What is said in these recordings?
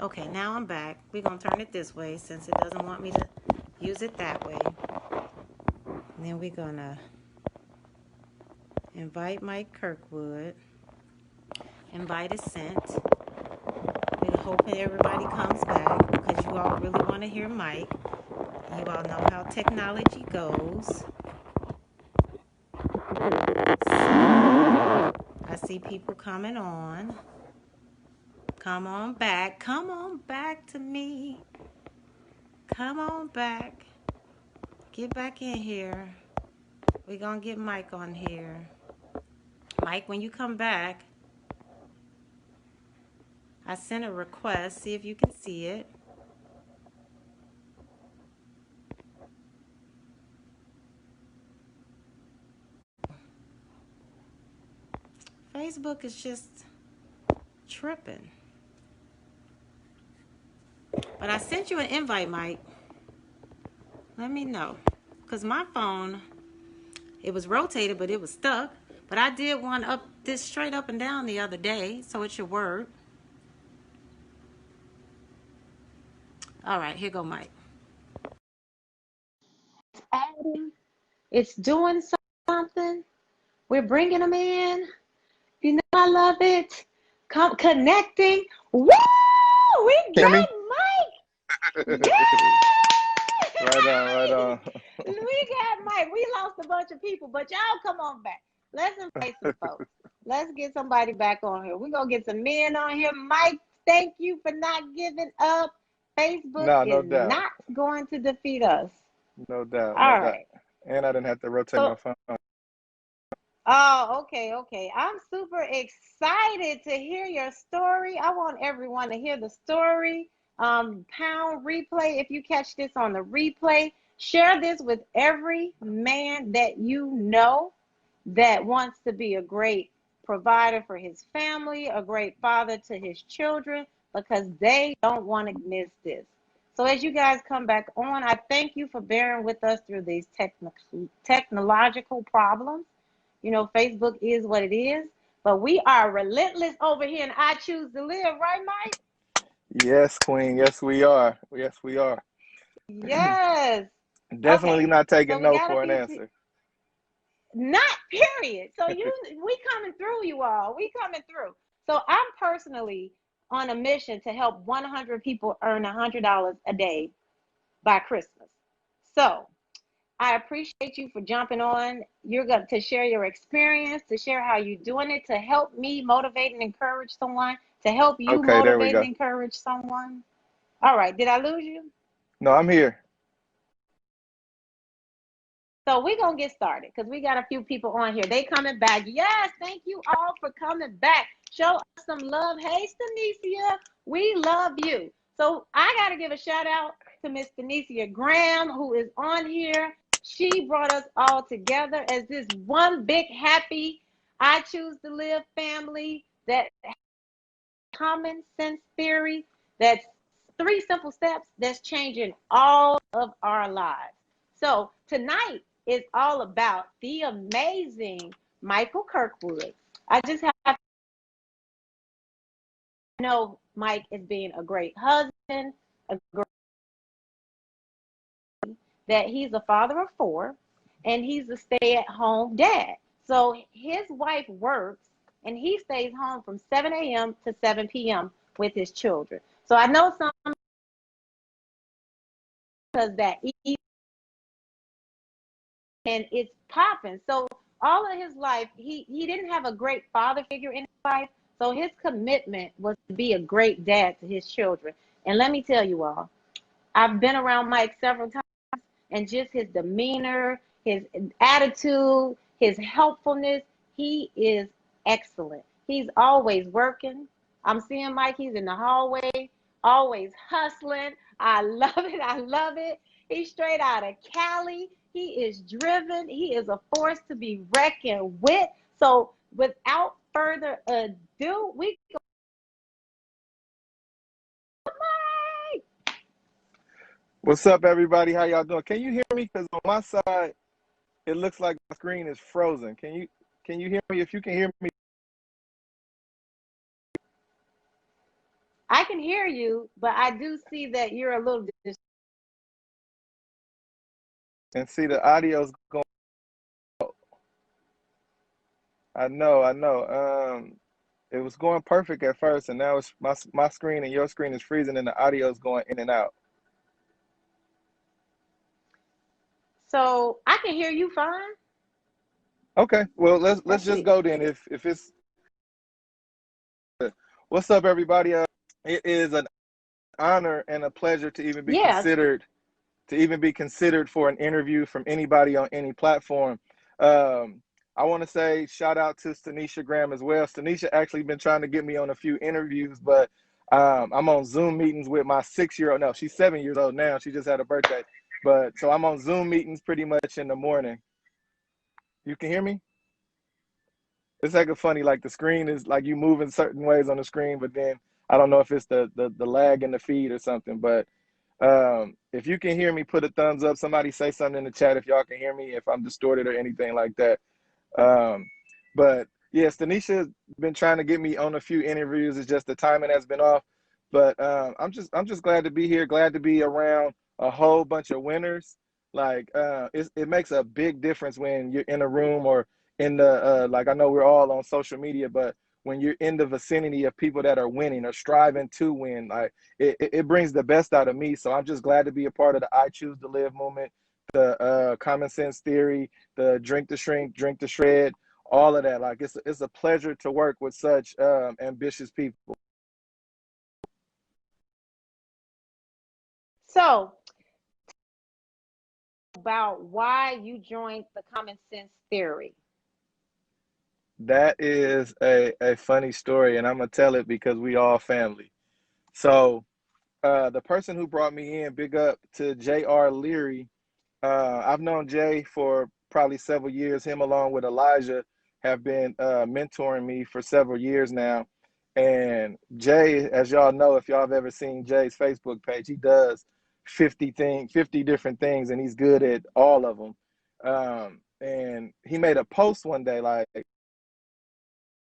Okay, now I'm back. We're going to turn it this way since it doesn't want me to use it that way. And then we're going to invite Mike Kirkwood. Invite is sent. We're hoping everybody comes back because you all really want to hear Mike. You all know how technology goes. So, I see people coming on. Come on back. Come on back to me. Come on back. Get back in here. We're going to get Mike on here. Mike, when you come back, I sent a request. See if you can see it. Facebook is just tripping. But I sent you an invite, Mike. Let me know. Because my phone, it was rotated, but it was stuck. But I did one up this straight up and down the other day, so it should work. All right, here go Mike. Adding, it's doing something. We're bringing them in. You know, I love it. Come connecting. Woo! We Hear me? got Mike. Yeah! Right on, right on. We got Mike. We lost a bunch of people, but y'all come on back. Let's invite some folks. Let's get somebody back on here. We're going to get some men on here. Mike, thank you for not giving up. Facebook No, no is doubt. not going to defeat us. No doubt, no All doubt. right. And I didn't have to rotate So, my phone. oh, okay. I'm super excited to hear your story. I want everyone to hear the story. Pound replay. If you catch this on the replay, share this with every man that you know that wants to be a great provider for his family, a great father to his children, because they don't want to miss this. So as you guys come back on, I thank you for bearing with us through these technological problems. You know, Facebook is what it is, but we are relentless over here and I choose to live, right, Mike? Yes, Queen. Yes, we are. Yes, we are. Yes. Definitely Okay. not So taking we no got a for an few answer. not period. So we coming through, you all. We coming through. So I'm personally on a mission to help 100 people earn $100 a day by Christmas. So I appreciate you for jumping on. You're going to share your experience, to share how you're doing it, to help me motivate and encourage someone, to help you Okay, there we motivate and go. encourage someone. All right. Did I lose you? No, I'm here. So we're going to get started because we got a few people on here. They coming back. Yes, thank you all for coming back. Show us some love. Hey, Stanicia, we love you. So I got to give a shout out to Miss Stanicia Graham, who is on here. She brought us all together as this one big happy I Choose to Live family that common sense theory that's three simple steps that's changing all of our lives. So tonight is all about the amazing Michael Kirkwood. I just have to know Mike is being a great husband, that he's a father of four, and he's a stay-at-home dad. So his wife works, and he stays home from 7 a.m. to 7 p.m. with his children. So I know some because that and it's popping. So all of his life, he didn't have a great father figure in his life. So his commitment was to be a great dad to his children. And let me tell you all, I've been around Mike several times, and just his demeanor, his attitude, his helpfulness, he is excellent. He's always working. I'm seeing Mike, he's in the hallway, always hustling. I love it. I love it. He's straight out of Cali. He is driven. He is a force to be reckoned with. So without further ado, we go. Mike. What's up, everybody? How y'all doing? Can you hear me? Because on my side, it looks like my screen is frozen. Can you hear me? If you can hear me, I can hear you, but I do see that you're a little And see the audio's going. I know. It was going perfect at first, and now it's my screen and your screen is freezing, and the audio's going in and out. so I can hear you fine. Okay, well let's Let's just see. go then. If it's what's up, everybody? It is an honor and a pleasure to even be Yes. considered for an interview from anybody on any platform. Um, I want to say shout out to Stanisha Graham as well. Stanisha actually been trying to get me on a few interviews, but I'm on Zoom meetings with my 6-year-old. No, she's 7 years old now. She just had a birthday, but so I'm on Zoom meetings pretty much in the morning. You can hear me? It's like a funny, like the screen is like you move in certain ways on the screen, but then I don't know if it's the lag in the feed or something, but if you can hear me, put a thumbs up. Somebody say something in the chat if y'all can hear me, if I'm distorted or anything like that. Um, but yes, Tanisha's been trying to get me on a few interviews. It's just the timing has been off. But I'm just glad to be here. Glad to be around a whole bunch of winners. Like it makes a big difference when you're in a room or in the like I know we're all on social media, but when you're in the vicinity of people that are winning or striving to win, like it brings the best out of me. So I'm just glad to be a part of the I Choose to Live movement, the common sense theory, the drink to shrink, drink to shred, all of that. Like it's a pleasure to work with such ambitious people. So about why you joined the common sense theory. That is a funny story, and I'm gonna tell it because we all family. So the person who brought me in, big up to J.R. Leary. I've known Jay for probably several years. Him along with Elijah have been mentoring me for several years now. And Jay, as y'all know, if y'all have ever seen Jay's Facebook page, he does 50 different things, and he's good at all of them. And he made a post one day like,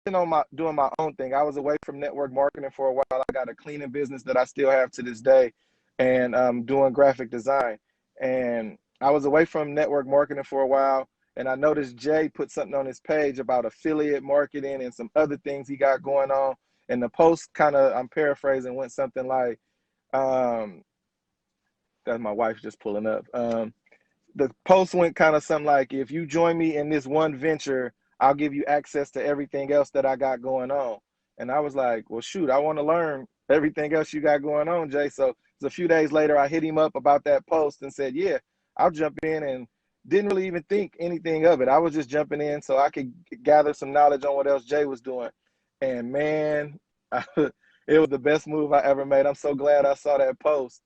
my doing my own thing. I was away from network marketing for a while. I got a cleaning business that I still have to this day, and doing graphic design. And I was away from network marketing for a while, and I noticed Jay put something on his page about affiliate marketing and some other things he got going on. And the post kind of, I'm paraphrasing, went something like, um, that's my wife just pulling up. The post went kind of something like, if you join me in this one venture, I'll give you access to everything else that I got going on. And I was like, well, shoot, I want to learn everything else you got going on, Jay. So a few days later, I hit him up about that post and said, yeah, I'll jump in, and didn't really even think anything of it. I was just jumping in so I could gather some knowledge on what else Jay was doing. And man, it was the best move I ever made. I'm so glad I saw that post.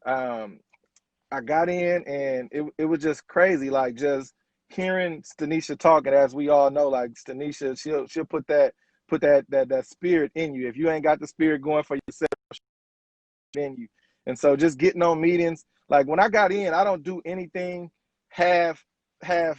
Um, I got in, and it was just crazy, like just hearing Stanisha talk. And as we all know, like Stanisha, she'll put that spirit in you. If you ain't got the spirit going for yourself in you. And so just getting on meetings, like when I got in, I don't do anything half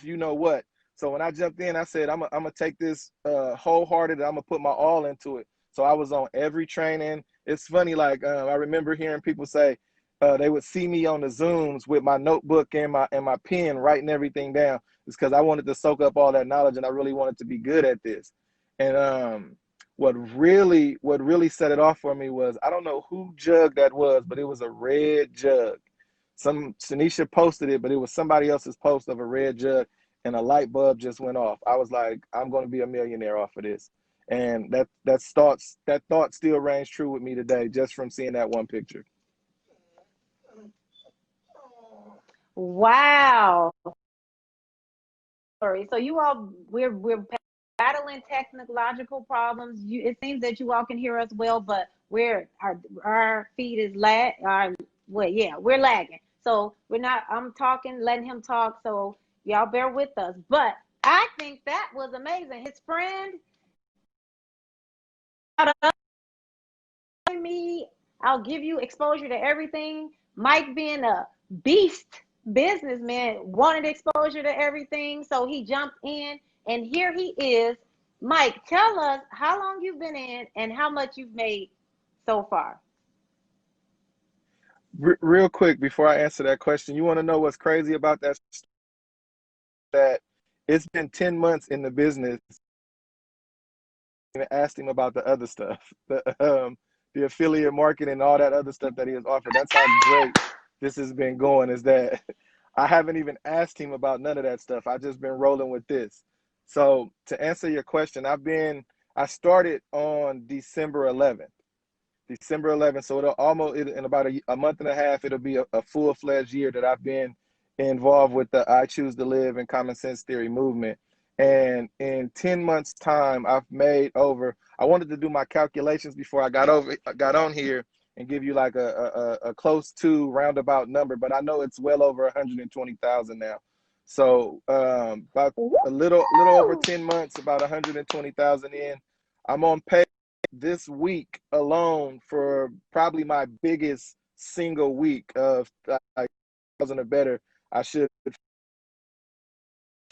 you know what. So when I jumped in, I said I'm gonna take this wholehearted, I'm gonna put my all into it. So I was on every training. It's funny, like I remember hearing people say they would see me on the Zooms with my notebook and my pen, writing everything down. It's because I wanted to soak up all that knowledge, and I really wanted to be good at this. And what really set it off for me was, I don't know who jug that was, but it was a red jug. Some Tanisha posted it, but it was somebody else's post of a red jug, and a light bulb just went off. I was like, I'm going to be a millionaire off of this. And that thought still reigns true with me today, just from seeing that one picture. Wow. Sorry. So you all, we're battling technological problems. It seems that you all can hear us well, but our feed is we're lagging. So we're not. I'm talking, letting him talk. So y'all bear with us. But I think that was amazing. His friend, me, I'll give you exposure to everything. Mike being a beast businessman wanted exposure to everything, so he jumped in, and here he is. Mike, tell us how long you've been in and how much you've made so far? Real quick before I answer that question, you want to know what's crazy about that? That it's been 10 months in the business, and asked him about the other stuff, the affiliate marketing and all that other stuff that he has offered. That's how great this has been going, is that I haven't even asked him about none of that stuff. I've just been rolling with this. So to answer your question, I started on December 11th. December 11th. So in about a month and a half, it'll be a full-fledged year that I've been involved with the I Choose to Live and Common Sense Theory movement. And in 10 months' time, I've made over, I wanted to do my calculations before I got on here and give you like a close to roundabout number, but I know it's well over 120,000 now. So about a little over 10 months, about 120,000 in. I'm on pace this week alone for probably my biggest single week of 1,000 or better. I should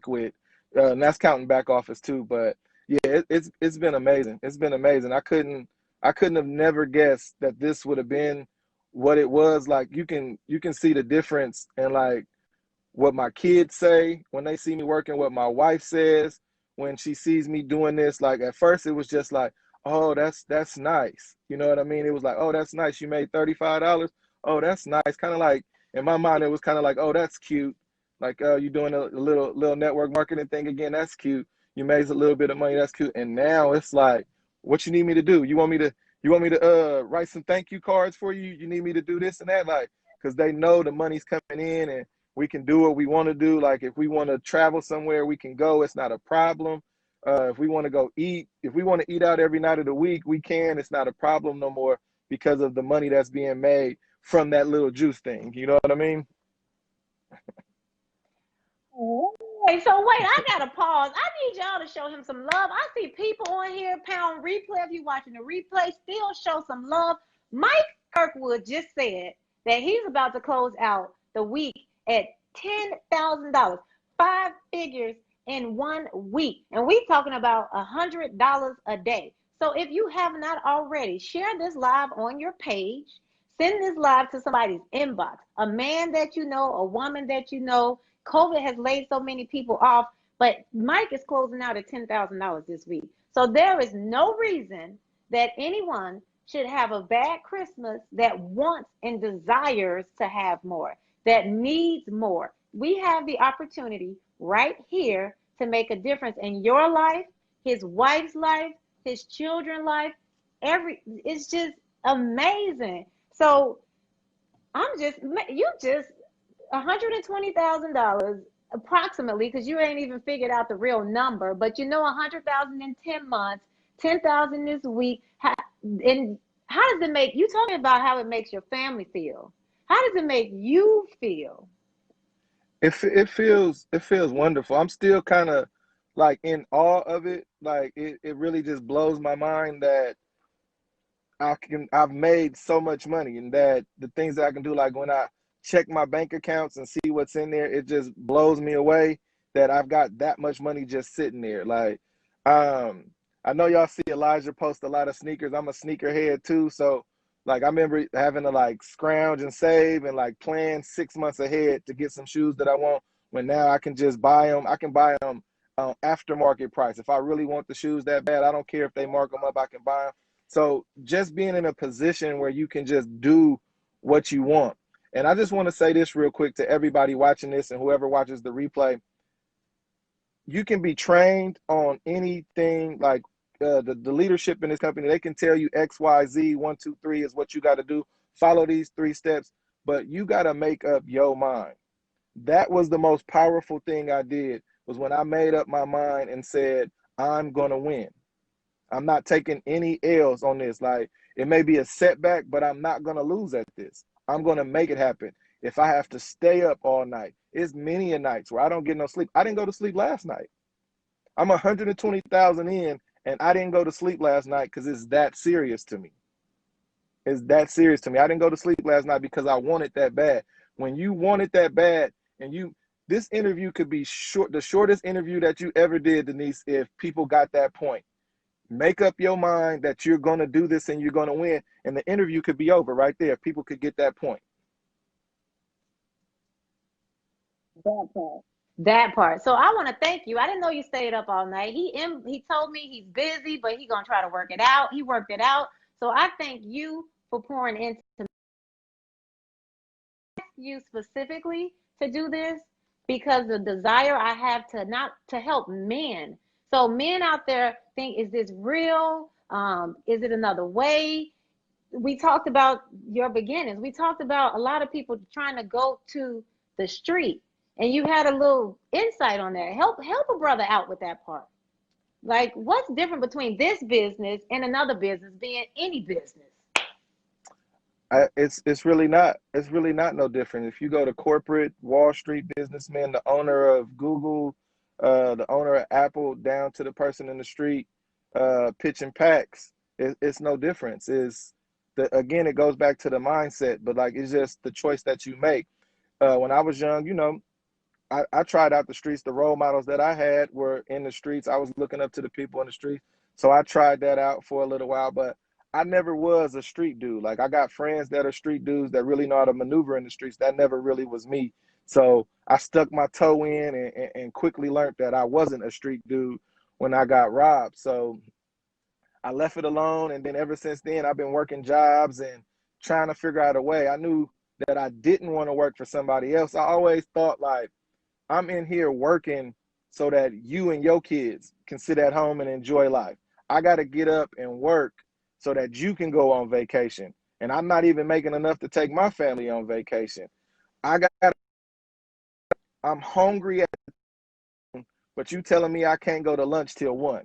quit, and that's counting back office too. But yeah, it's been amazing. It's been amazing. I couldn't have never guessed that this would have been what it was. Like you can see the difference in like what my kids say when they see me working, what my wife says when she sees me doing this. Like at first it was just like, oh, that's nice. You know what I mean? It was like, oh, that's nice. You made $35. Oh, that's nice. Kind of like in my mind, it was kind of like, oh, that's cute. Like, you doing a little network marketing thing again. That's cute. You made a little bit of money. That's cute. And now it's like, what you need me to do? You want me to write some thank you cards for you? You need me to do this and that? Like, because they know the money's coming in and we can do what we want to do. Like if we want to travel somewhere, we can go. It's not a problem. If we want to go eat, if we want to eat out every night of the week, we can. It's not a problem no more because of the money that's being made from that little juice thing. You know what I mean? Wait, so wait, I gotta pause. I need y'all to show him some love. I see people on here, pound replay. If you watching the replay, still show some love. Mike Kirkwood just said that he's about to close out the week at $10,000, 5 figures in 1 week. And we talking about $100 a day. So if you have not already, share this live on your page. Send this live to somebody's inbox, a man that you know, a woman that you know. COVID has laid so many people off, but Mike is closing out at $10,000 this week. So there is no reason that anyone should have a bad Christmas that wants and desires to have more, that needs more. We have the opportunity right here to make a difference in your life, his wife's life, his children's life. It's just amazing. So you just $120,000 approximately, because you ain't even figured out the real number, but you know 100,000 in 10 months, 10,000 this week. And how does it make you? Talking about how it makes your family feel. How does it make you feel? It feels wonderful. I'm still kind of like in awe of it. Like it really just blows my mind that I've made so much money, and that the things that I can do, like when I check my bank accounts and see what's in there, it just blows me away that I've got that much money just sitting there. Like, I know y'all see Elijah post a lot of sneakers. I'm a sneakerhead too. So like, I remember having to like scrounge and save and like plan 6 months ahead to get some shoes that I want, when now I can just buy them. I can buy them aftermarket price. If I really want the shoes that bad, I don't care if they mark them up, I can buy them. So just being in a position where you can just do what you want. And I just want to say this real quick to everybody watching this and whoever watches the replay. You can be trained on anything. Like the leadership in this company, they can tell you X, Y, Z, 1, 2, 3 is what you got to do. Follow these 3 steps, but you got to make up your mind. That was the most powerful thing I did, was when I made up my mind and said, I'm going to win. I'm not taking any L's on this. Like, it may be a setback, but I'm not going to lose at this. I'm going to make it happen. If I have to stay up all night, it's many a nights where I don't get no sleep. I didn't go to sleep last night. I'm 120,000 in, and I didn't go to sleep last night because it's that serious to me. It's that serious to me. I didn't go to sleep last night because I want it that bad. When you want it that bad, and this interview could be the shortest interview that you ever did, Denise, if people got that point. Make up your mind that you're going to do this and you're going to win. And the interview could be over right there. People could get that point. That part. That part. So I want to thank you. I didn't know you stayed up all night. He told me he's busy, but he's gonna try to work it out. He worked it out. So I thank you for pouring into you specifically to do this because the desire I have to not to help men. So men out there think, is this real? Is it another way? We talked about your beginnings. We talked about a lot of people trying to go to the street, and you had a little insight on that. Help a brother out with that part. Like, what's different between this business and another business, being any business? It's really not. It's really not no different. If you go to corporate Wall Street businessmen, the owner of Google, the owner of Apple, down to the person in the street pitching packs, it's no difference. Is the again, it goes back to the mindset, but like it's just the choice that you make. When I was young, I tried out the streets. The role models that I had were in the streets. I was looking up to the people in the streets. So I tried that out for a little while, but I never was a street dude. Like I got friends that are street dudes that really know how to maneuver in the streets. That never really was me. So I stuck my toe in and quickly learned that I wasn't a street dude when I got robbed. So I left it alone. And then ever since then, I've been working jobs and trying to figure out a way. I knew that I didn't want to work for somebody else. I always thought like, I'm in here working so that you and your kids can sit at home and enjoy life. I got to get up and work so that you can go on vacation. And I'm not even making enough to take my family on vacation. I got, I'm hungry, but you telling me I can't go to lunch till 1.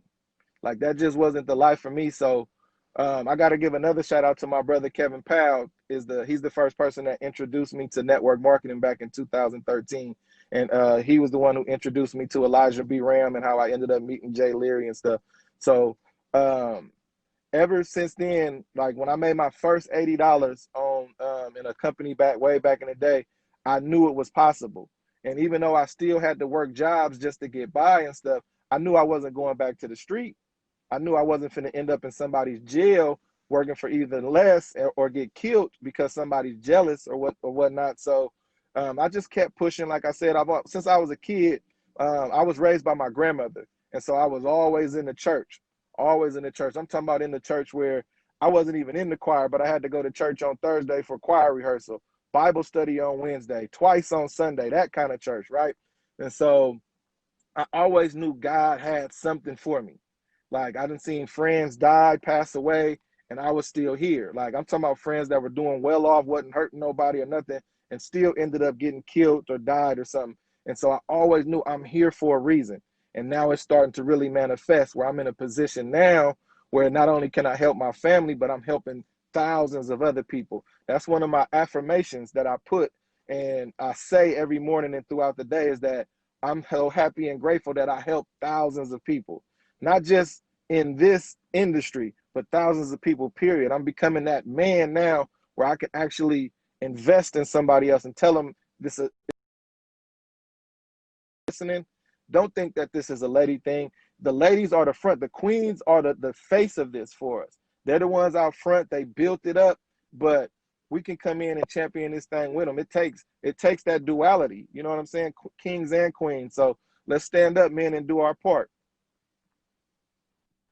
Like that just wasn't the life for me. So I got to give another shout out to my brother Kevin Powell. He's the first person that introduced me to network marketing back in 2013, and he was the one who introduced me to Elijah B. Ram and how I ended up meeting Jay Leary and stuff. So ever since then, like when I made my first $80 on in a company way back in the day, I knew it was possible. And even though I still had to work jobs just to get by and stuff, I knew I wasn't going back to the street. I knew I wasn't finna end up in somebody's jail working for either less or get killed because somebody's jealous or whatnot. So I just kept pushing. Like I said, since I was a kid, I was raised by my grandmother, and so I was always in the church, always in the church. I'm talking about in the church where I wasn't even in the choir, but I had to go to church on Thursday for choir rehearsal, Bible study on Wednesday, twice on Sunday, that kind of church, right? And so I always knew God had something for me. Like I done seen friends die, pass away, and I was still here. Like I'm talking about friends that were doing well off, wasn't hurting nobody or nothing, and still ended up getting killed or died or something. And so I always knew I'm here for a reason. And now it's starting to really manifest where I'm in a position now where not only can I help my family, but I'm helping thousands of other people. That's one of my affirmations that I put and I say every morning and throughout the day is that I'm so happy and grateful that I help thousands of people, not just in this industry, but thousands of people, period. I'm becoming that man now where I can actually invest in somebody else and tell them this is listening. Don't think that this is a lady thing. The ladies are the front. The queens are the face of this for us. They're the ones out front. They built it up, but we can come in and champion this thing with them. It takes that duality. You know what I'm saying? Kings and queens. So let's stand up, men, and do our part.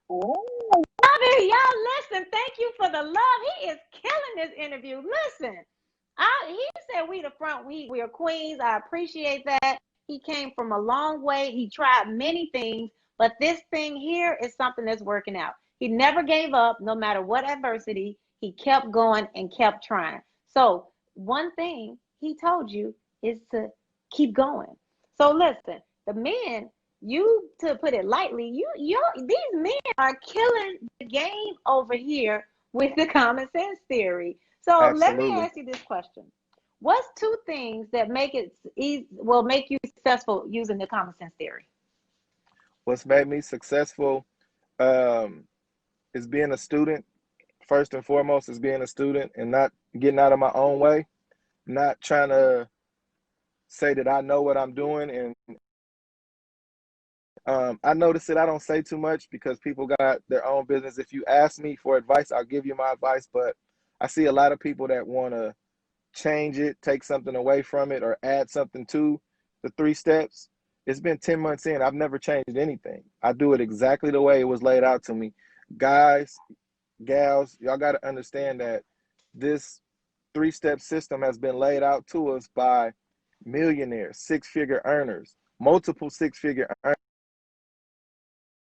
Oh, love it. Y'all listen. Thank you for the love. He is killing this interview. Listen, he said we the front, we are queens. I appreciate that. He came from a long way. He tried many things, but this thing here is something that's working out. He never gave up, no matter what adversity. He kept going and kept trying. So one thing he told you is to keep going. So listen, the men, you to put it lightly, these men are killing the game over here with the common sense theory. So let me Absolutely. ask you this question. What's 2 things that make it easy, will make you successful using the common sense theory? What's made me successful um, is being a student. First and foremost is being a student and not getting out of my own way, not trying to say that I know what I'm doing and I notice it. I don't say too much because people got their own business. If you ask me for advice, I'll give you my advice. But I see a lot of people that want to change it, take something away from it, or add something to the 3 steps. It's been 10 months in. I've never changed anything. I do it exactly the way it was laid out to me. Guys, gals, y'all got to understand that this 3 step system has been laid out to us by millionaires, 6 figure earners, multiple 6 figure earners.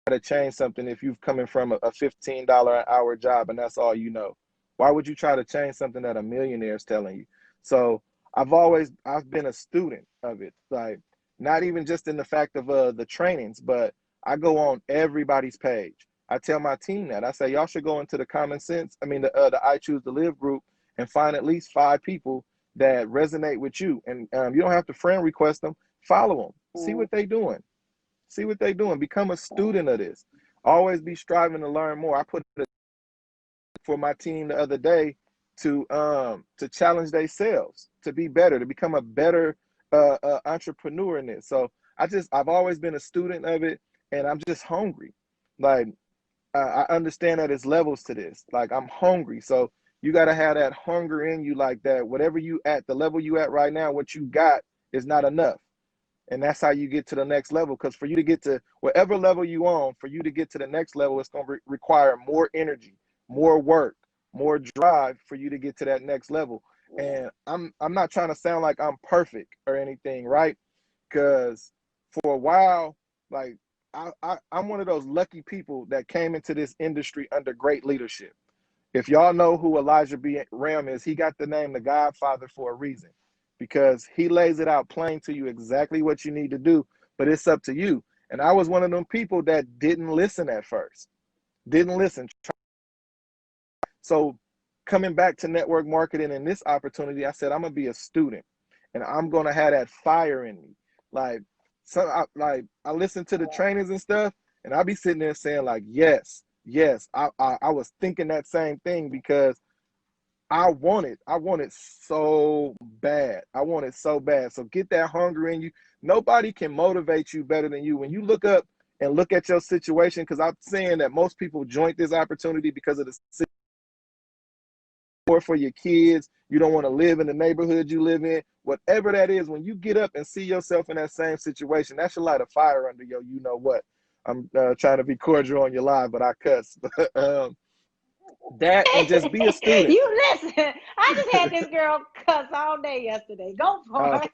To change something if you've coming from a $15 an hour job and that's all you know. Why would you try to change something that a millionaire is telling you? So I've been a student of it, like not even just in the fact of the trainings, but I go on everybody's page. I tell my team that I say y'all should go into the common sense. I mean the I Choose to Live group and find at least 5 people that resonate with you, and you don't have to friend request them. Follow them, see what they doing. See what they're doing. Become a student of this. Always be striving to learn more. I put it for my team the other day to challenge themselves, to be better, to become a better entrepreneur in this. So I've always been a student of it, and I'm just hungry. Like I understand that it's levels to this. Like I'm hungry, so you got to have that hunger in you, like that. Whatever you at the level you at right now, what you got is not enough. And that's how you get to the next level. Because for you to get to whatever level you on, for you to get to the next level, it's going to require more energy, more work, more drive for you to get to that next level. And I'm not trying to sound like I'm perfect or anything, right? Because for a while, like I'm one of those lucky people that came into this industry under great leadership. If y'all know who Elijah B. Ram is, he got the name the Godfather for a reason, because he lays it out plain to you exactly what you need to do, but it's up to you. And I was one of them people that didn't listen at first, didn't listen. So coming back to network marketing and this opportunity, I said, I'm going to be a student and I'm going to have that fire in me. Like, I listen to the trainings and stuff, and I'll be sitting there saying like, yes, yes. I was thinking that same thing because I want it so bad. I want it so bad. So get that hunger in you. Nobody can motivate you better than you. When you look up and look at your situation, because I'm saying that most people joint this opportunity because of the support for your kids. You don't want to live in the neighborhood you live in. Whatever that is, when you get up and see yourself in that same situation, that should light a fire under your, you know what. I'm trying to be cordial on your live, but I cuss. That and just be a student. You listen. I just had this girl cuss all day yesterday. Go for it.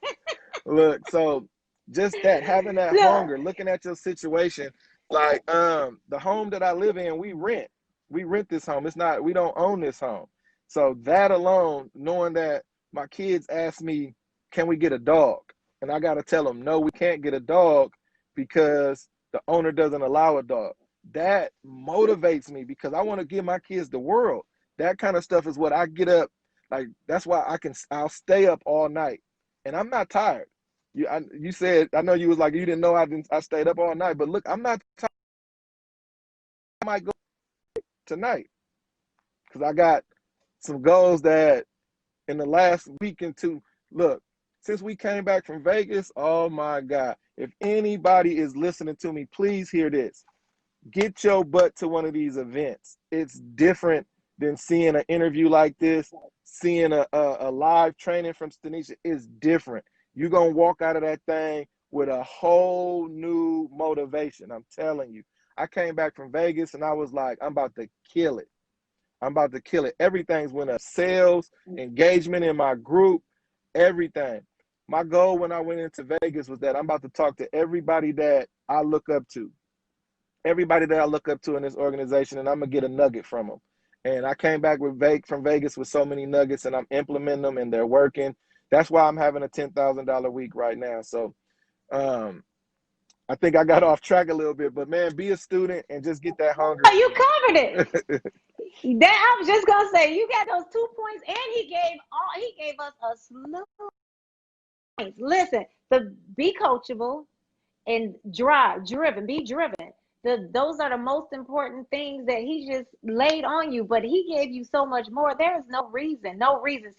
Look, so just that, having that hunger, looking at your situation, like the home that I live in, we rent. We rent this home. It's not, we don't own this home. So that alone, knowing that my kids ask me, can we get a dog? And I got to tell them, no, we can't get a dog because the owner doesn't allow a dog. That motivates me because I want to give my kids the world. That kind of stuff is what I get up. Like, that's why I'll stay up all night and I'm not tired. You said, I know you was like, you didn't know I stayed up all night, but look, I'm not tired. I might go tonight because I got some goals that in the last week and two, look, since we came back from Vegas, oh my God, if anybody is listening to me, please hear this. Get your butt to one of these events. It's different than seeing an interview like this, seeing a live training from Stanisha. It's different. You're going to walk out of that thing with a whole new motivation. I'm telling you. I came back from Vegas and I was like, I'm about to kill it. I'm about to kill it. Everything's went up. Sales, engagement in my group, everything. My goal when I went into Vegas was that I'm about to talk to everybody that I look up to. Everybody that I look up to in this organization, and I'm going to get a nugget from them. And I came back from Vegas with so many nuggets, and I'm implementing them, and they're working. That's why I'm having a $10,000 week right now. So I think I got off track a little bit, but man, be a student and just get that hunger. Oh, you covered it. That I was just gonna say, you got those 2 points, and he gave us a slew of points. Listen, be coachable and be driven. Those are the most important things that he just laid on you, but he gave you so much more. There is no reason.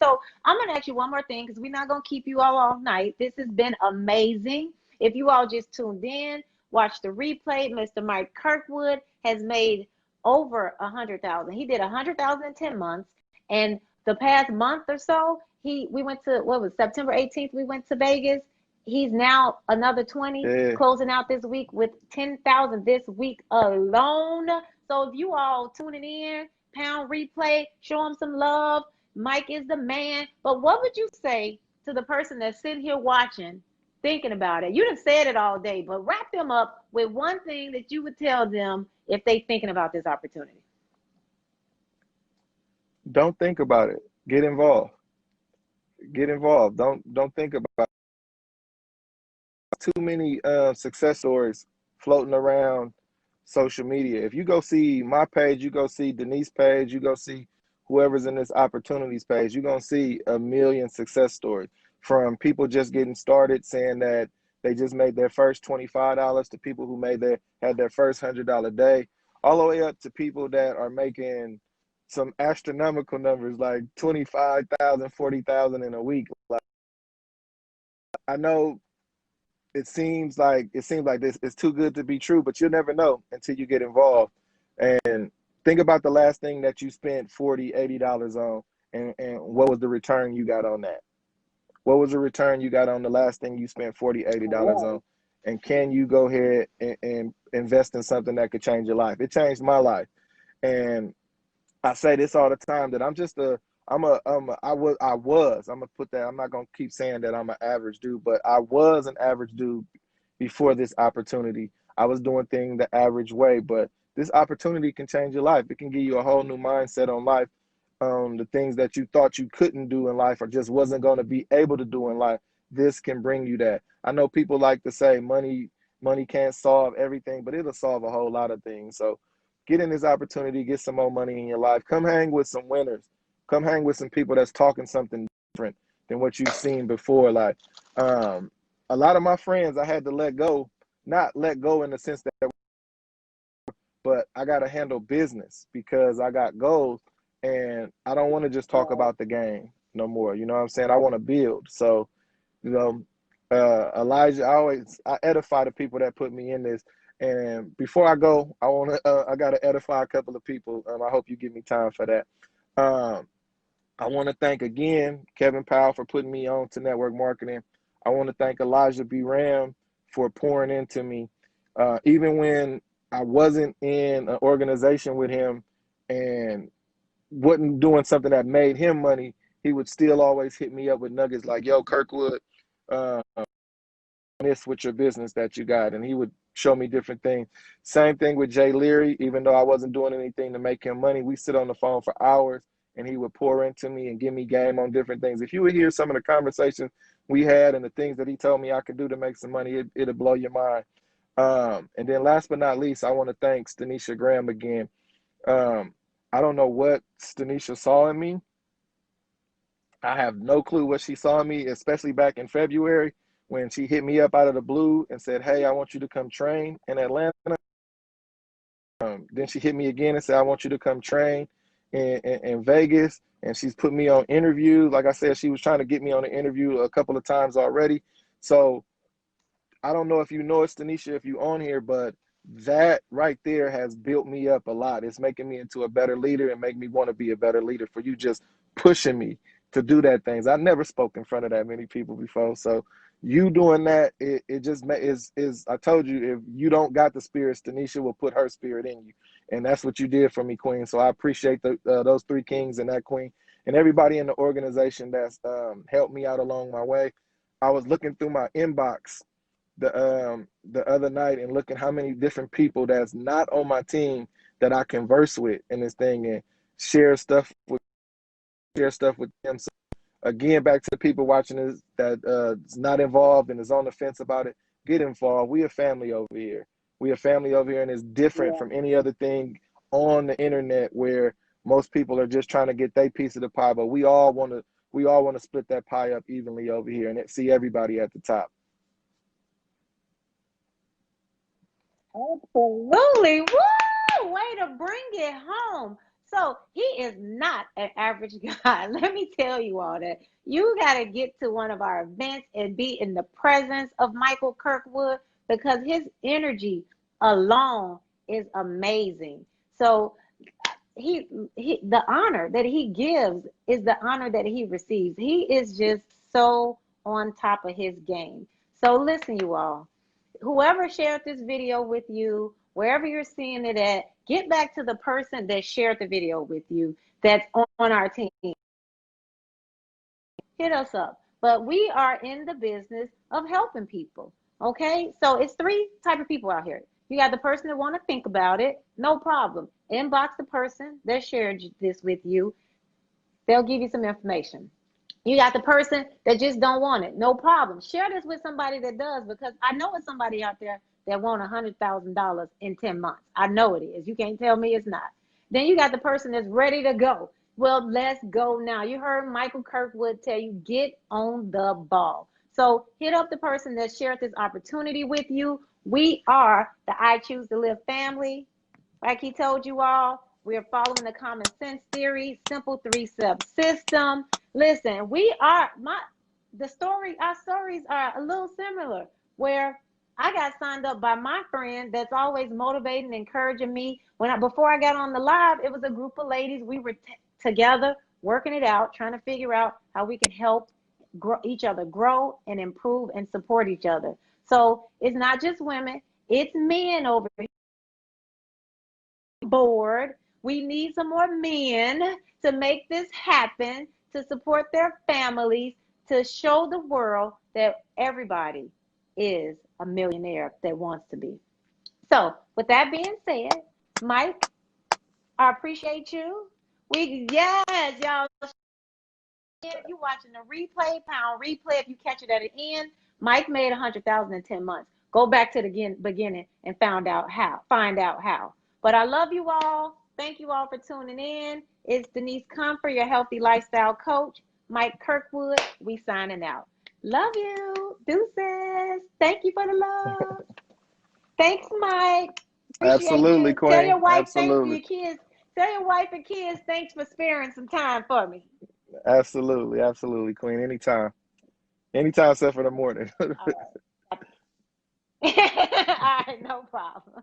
So I'm going to ask you one more thing because we're not going to keep you all night. This has been amazing. If you all just tuned in, watch the replay. Mr. Mike Kirkwood has made over 100,000. He did 100,000 in 10 months. And the past month or so, we went to, what was September 18th, we went to Vegas. He's now another 20, closing out this week with 10,000 this week alone. So if you all tuning in, pound replay, show him some love. Mike is the man. But what would you say to the person that's sitting here watching, thinking about it? You'd have said it all day, but wrap them up with one thing that you would tell them if they thinking about this opportunity. Don't think about it. Get involved. Get involved. Don't think about it. Too many success stories floating around social media. If you go see my page, you go see Denise page, you go see whoever's in this opportunities page, you're going to see a million success stories, from people just getting started saying that they just made their first $25 to people who had their first $100 day, all the way up to people that are making some astronomical numbers like 25,000, 40,000 in a week. Like, I know it seems like this is too good to be true, but you'll never know until you get involved. And think about the last thing that you spent $40, $80 on, and what was the return you got on that? What was the return you got on the last thing you spent $40, $80 on? And can you go ahead and invest in something that could change your life? It changed my life. And I say this all the time, that I'm gonna put that, I'm not gonna keep saying that I'm an average dude, but I was an average dude before this opportunity. I was doing things the average way, but this opportunity can change your life. It can give you a whole new mindset on life. The things that you thought you couldn't do in life or just wasn't going to be able to do in life, this can bring you that. I know people like to say money can't solve everything, but it'll solve a whole lot of things. So get in this opportunity, get some more money in your life. Come hang with some winners. Come hang with some people that's talking something different than what you've seen before. Like a lot of my friends, I had to let go, not let go in the sense that, but I got to handle business because I got goals. And I don't want to just talk about the game no more. You know what I'm saying? I want to build. So, Elijah, I edify the people that put me in this. And before I go, I got to edify a couple of people. I hope you give me time for that. I want to thank again Kevin Powell for putting me on to network marketing. I want to thank Elijah B. Ram for pouring into me. Even when I wasn't in an organization with him and wasn't doing something that made him money, he would still always hit me up with nuggets like, yo, Kirkwood, this with your business that you got. And he would show me different things. Same thing with Jay Leary. Even though I wasn't doing anything to make him money, we sit on the phone for hours and he would pour into me and give me game on different things. If you would hear some of the conversations we had and the things that he told me I could do to make some money, it'll blow your mind. And then last but not least, I want to thank Stanisha Graham again. I don't know what Stanisha saw in me. I have no clue what she saw in me, especially back in February when she hit me up out of the blue and said, hey, I want you to come train in Atlanta. Then she hit me again and said, I want you to come train in Vegas. And she's put me on interviews. Like I said, she was trying to get me on an interview a couple of times already. So I don't know if you know it, Stanisha, if you're on here, but that right there has built me up a lot. It's making me into a better leader and make me want to be a better leader for you just pushing me to do that things. I never spoke in front of that many people before. So you doing that, it just is I told you, if you don't got the spirit, Stanisha will put her spirit in you. And that's what you did for me, Queen. So I appreciate those three kings and that queen and everybody in the organization that's helped me out along my way. I was looking through my inbox the other night and looking how many different people that's not on my team that I converse with in this thing and share stuff with them. So again, back to the people watching this that is not involved and is on the fence about it, get involved. We a family over here. We a family over here, and it's different from any other thing on the internet where most people are just trying to get their piece of the pie, but we all want to split that pie up evenly over here and see everybody at the top. Absolutely. Woo! Way to bring it home. So he is not an average guy. Let me tell you all that. You got to get to one of our events and be in the presence of Michael Kirkwood because his energy alone is amazing. So he the honor that he gives is the honor that he receives. He is just so on top of his game. So listen, you all, whoever shared this video with you, wherever you're seeing it at, get back to the person that shared the video with you that's on our team. Hit us up. But we are in the business of helping people. Okay, so it's three type of people out here. You got the person that want to think about it, no problem. Inbox the person that shared this with you. They'll give you some information. You got the person that just don't want it, no problem. Share this with somebody that does, because I know it's somebody out there that want $100,000 in 10 months. I know it is. You can't tell me it's not. Then you got the person that's ready to go. Well, let's go now. You heard Michael Kirkwood tell you, get on the ball. So hit up the person that shared this opportunity with you. We are the I Choose to Live family. Like he told you all, we are following the common sense theory, simple 3-step system. Listen, our stories are a little similar, where I got signed up by my friend that's always motivating, encouraging me. Before I got on the live, it was a group of ladies. We were together working it out, trying to figure out how we can help each other grow and improve and support each other. So it's not just women, it's men over here board. We need some more men to make this happen, to support their families, to show the world that everybody is a millionaire that wants to be. So, with that being said, Mike, I appreciate you. Yes, y'all. If you watching the replay, pound replay, if you catch it at the end, Mike made 100,000 in 10 months. Go back to the beginning and find out how. But I love you all. Thank you all for tuning in. It's Denise Comfort, your healthy lifestyle coach. Mike Kirkwood, we signing out. Love you. Deuces. Thank you for the love. Thanks, Mike. Appreciate Absolutely, you. Tell your Queen. wife thanks for Absolutely. your kids. Tell your wife and kids thanks for sparing some time for me. Absolutely. Absolutely, Queen. Anytime. Anytime except for the morning. All right. All right, no problem.